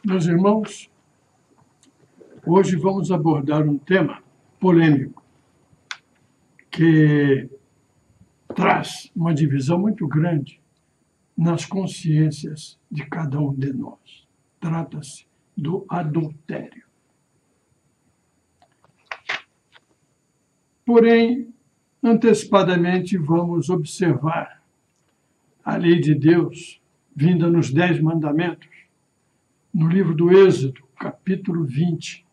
Meus irmãos, hoje vamos abordar um tema polêmico que traz uma divisão muito grande nas consciências de cada um de nós. Trata-se do adultério. Porém, antecipadamente vamos observar a lei de Deus vinda nos 10 mandamentos, no livro do Êxodo, capítulo 20.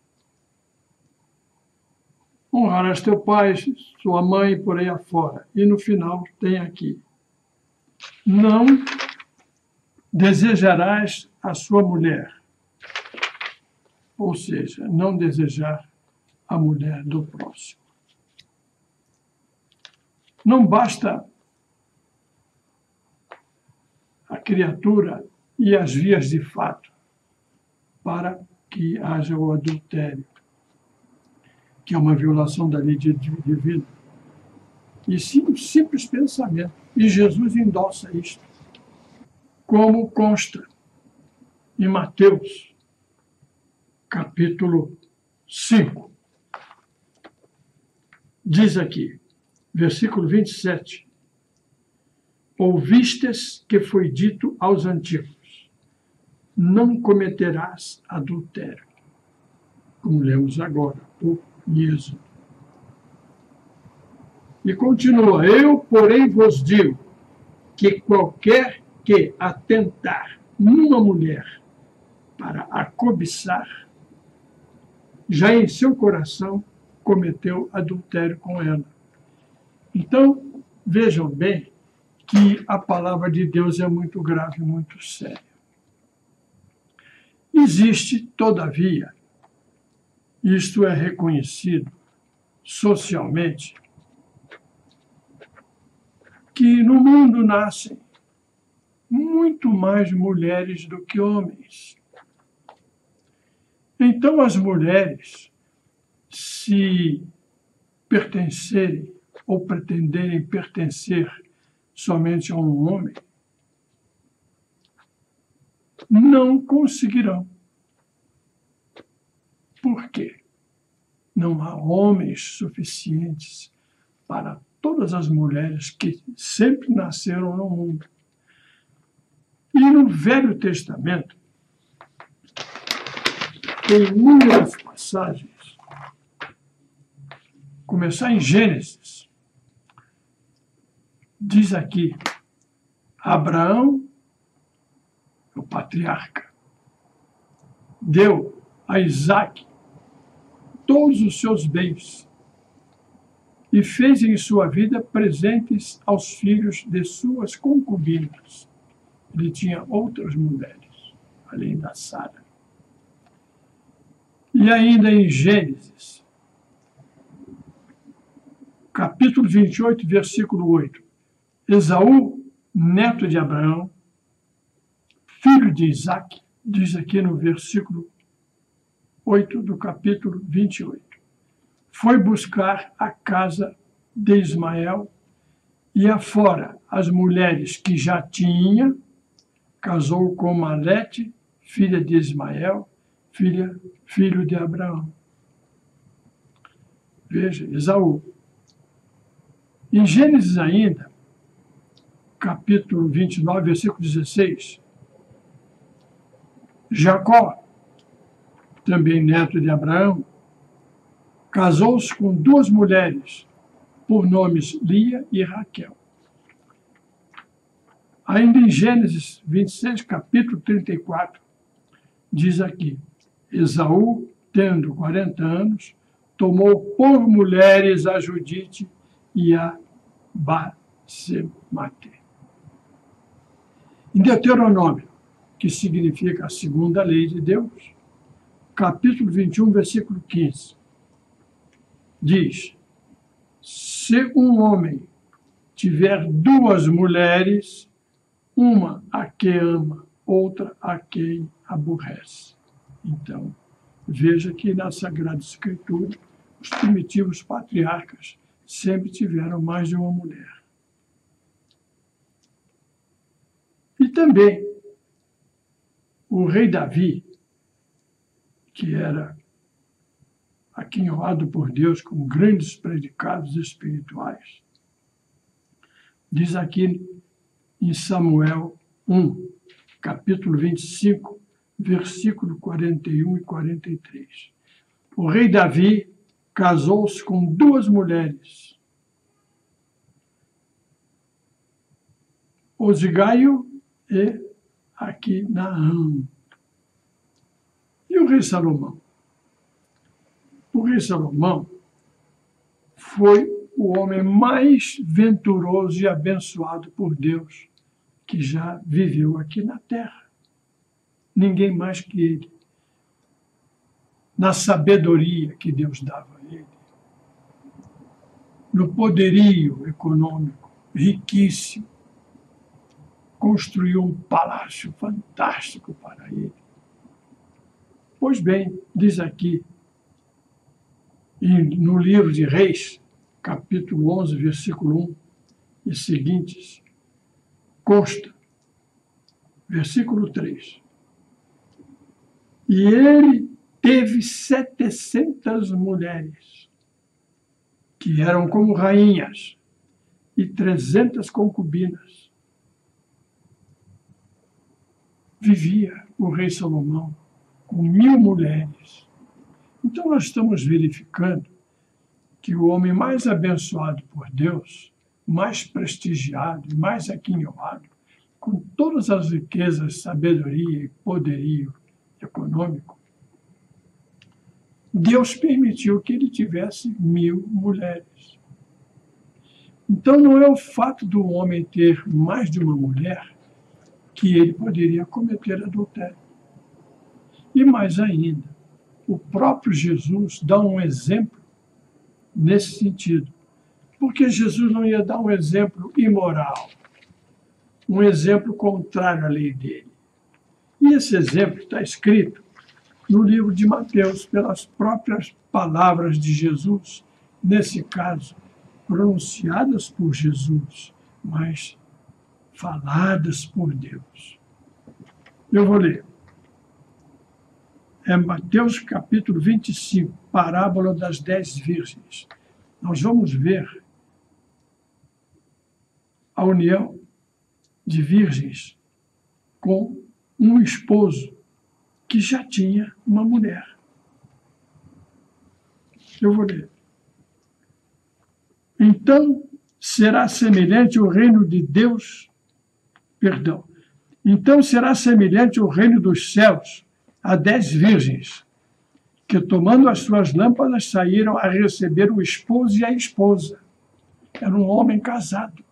Honrarás teu pai, sua mãe, e por aí afora. E no final tem aqui: não desejarás a sua mulher. Ou seja, não desejar a mulher do próximo. Não basta a criatura e as vias de fato para que haja o adultério, que é uma violação da lei divina. E sim, um simples pensamento. E Jesus endossa isto, como consta em Mateus, capítulo 5. Diz aqui, versículo 27, ouvistes que foi dito aos antigos, não cometerás adultério, como lemos agora, o Êxodo. E continua, eu, porém, vos digo que qualquer que atentar numa mulher para a cobiçar, já em seu coração cometeu adultério com ela. Então, vejam bem que a palavra de Deus é muito grave, muito séria. Existe, todavia, isto é reconhecido socialmente, que no mundo nascem muito mais mulheres do que homens. Então, as mulheres, se pertencerem ou pretenderem pertencer somente a um homem, não conseguirão. Por quê? Não há homens suficientes para todas as mulheres que sempre nasceram no mundo. E no Velho Testamento, tem inúmeras passagens. Começar em Gênesis. Diz aqui, Abraão, o patriarca, deu a Isaque todos os seus bens e fez em sua vida presentes aos filhos de suas concubinas. Ele tinha outras mulheres, além da Sara. E ainda em Gênesis, capítulo 28, versículo 8, Esaú, neto de Abraão, filho de Isaque, diz aqui no versículo 8 do capítulo 28, foi buscar a casa de Ismael e afora as mulheres que já tinha, casou com Malete, filha de Ismael, filho de Abraão. Veja, Esaú. Em Gênesis ainda, capítulo 29, versículo 16, Jacó, também neto de Abraão, casou-se com 2 mulheres, por nomes Lia e Raquel. Ainda em Gênesis 26, capítulo 34, diz aqui, Esaú, tendo 40 anos, tomou por mulheres a Judite e a Basemate. Em Deuteronômio, que significa a segunda lei de Deus, capítulo 21, versículo 15, diz, se um homem tiver 2 mulheres, uma a que ama, outra a quem aborrece. Então, veja que na Sagrada Escritura, os primitivos patriarcas sempre tiveram mais de uma mulher. E também o rei Davi, que era aquinhoado por Deus com grandes predicados espirituais. Diz aqui em Samuel 1, capítulo 25, versículo 41 e 43. O rei Davi casou-se com 2 mulheres, Osigaio e Aquinaã. E o rei Salomão? O rei Salomão foi o homem mais venturoso e abençoado por Deus que já viveu aqui na terra. Ninguém mais que ele. Na sabedoria que Deus dava a ele. No poderio econômico riquíssimo. Construiu um palácio fantástico para ele. Pois bem, diz aqui, no livro de Reis, capítulo 11, versículo 1 e seguintes, consta, versículo 3, e ele teve 700 mulheres, que eram como rainhas, e 300 concubinas. Vivia o rei Salomão com 1000 mulheres. Então nós estamos verificando que o homem mais abençoado por Deus, mais prestigiado e mais aquinhoado, com todas as riquezas, sabedoria e poderio econômico, Deus permitiu que ele tivesse 1000 mulheres. Então não é o fato do homem ter mais de uma mulher que ele poderia cometer adultério. E mais ainda, o próprio Jesus dá um exemplo nesse sentido. Porque Jesus não ia dar um exemplo imoral, um exemplo contrário à lei dele. E esse exemplo está escrito no livro de Mateus, pelas próprias palavras de Jesus, nesse caso, pronunciadas por Jesus, mas faladas por Deus. Eu vou ler. É Mateus capítulo 25, parábola das 10 virgens. Nós vamos ver a união de virgens com um esposo que já tinha uma mulher. Eu vou ler. Então será semelhante o reino de Deus, então será semelhante o reino dos céus a 10 virgens, que tomando as suas lâmpadas saíram a receber o esposo e a esposa. Era um homem casado.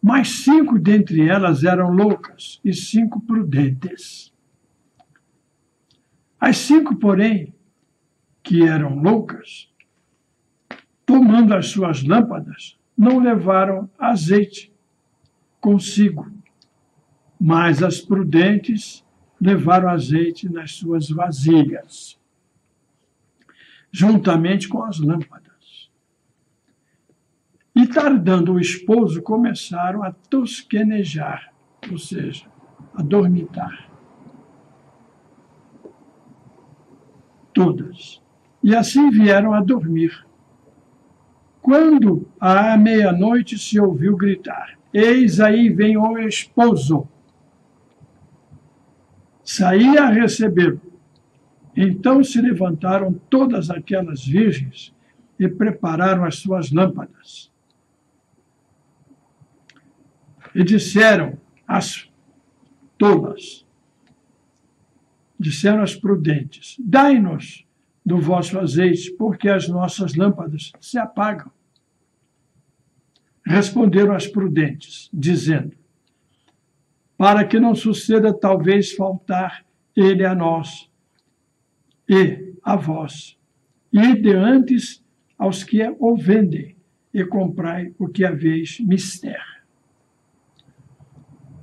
Mas 5 dentre elas eram loucas e 5 prudentes. As 5, porém, que eram loucas, tomando as suas lâmpadas, não levaram azeite consigo, mas as prudentes levaram azeite nas suas vasilhas, juntamente com as lâmpadas. E tardando o esposo, começaram a tosquenejar, ou seja, a dormitar. Todas. E assim vieram a dormir. Quando à meia-noite se ouviu gritar, eis aí vem o esposo. Saí a recebê-lo. Então se levantaram todas aquelas virgens e prepararam as suas lâmpadas. E disseram as tolas, disseram as prudentes, dai-nos do vosso azeite, porque as nossas lâmpadas se apagam. Responderam as prudentes, dizendo, para que não suceda talvez faltar ele a nós e a vós, e de antes aos que o vendem, e comprai o que haveis mister.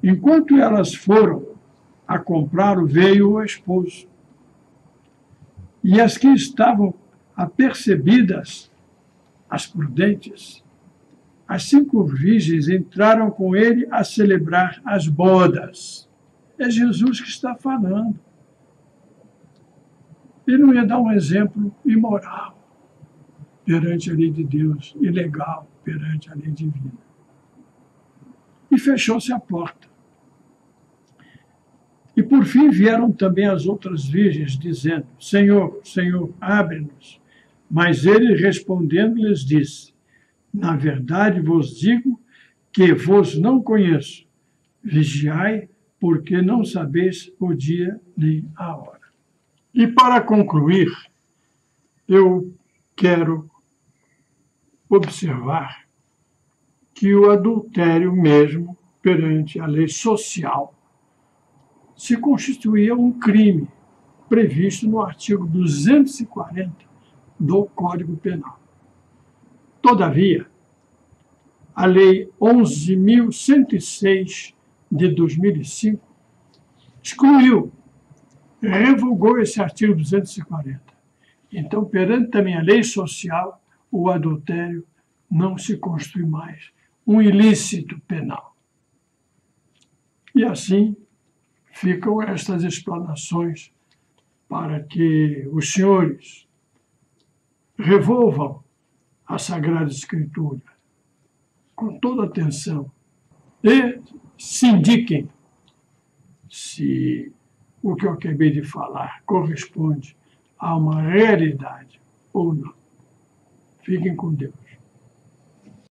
Enquanto elas foram a comprá-lo, veio o esposo. E as que estavam apercebidas, as prudentes, as 5 virgens entraram com ele a celebrar as bodas. É Jesus que está falando. e não ia dar um exemplo imoral perante a lei de Deus, ilegal perante a lei divina. E fechou-se a porta. E por fim vieram também as outras virgens, dizendo: Senhor, Senhor, abre-nos. Mas ele respondendo lhes disse: Na verdade vos digo que vos não conheço. Vigiai, porque não sabeis o dia nem a hora. E para concluir, eu quero observar que o adultério mesmo, perante a lei social, se constituía um crime previsto no artigo 240 do Código Penal. Todavia, a Lei 11.106 de 2005 excluiu, revogou esse artigo 240. Então, perante também a lei social, o adultério não se constitui mais um ilícito penal. E assim ficam estas explanações para que os senhores revolvam a Sagrada Escritura com toda atenção e se indiquem se o que eu acabei de falar corresponde a uma realidade ou não. Fiquem com Deus.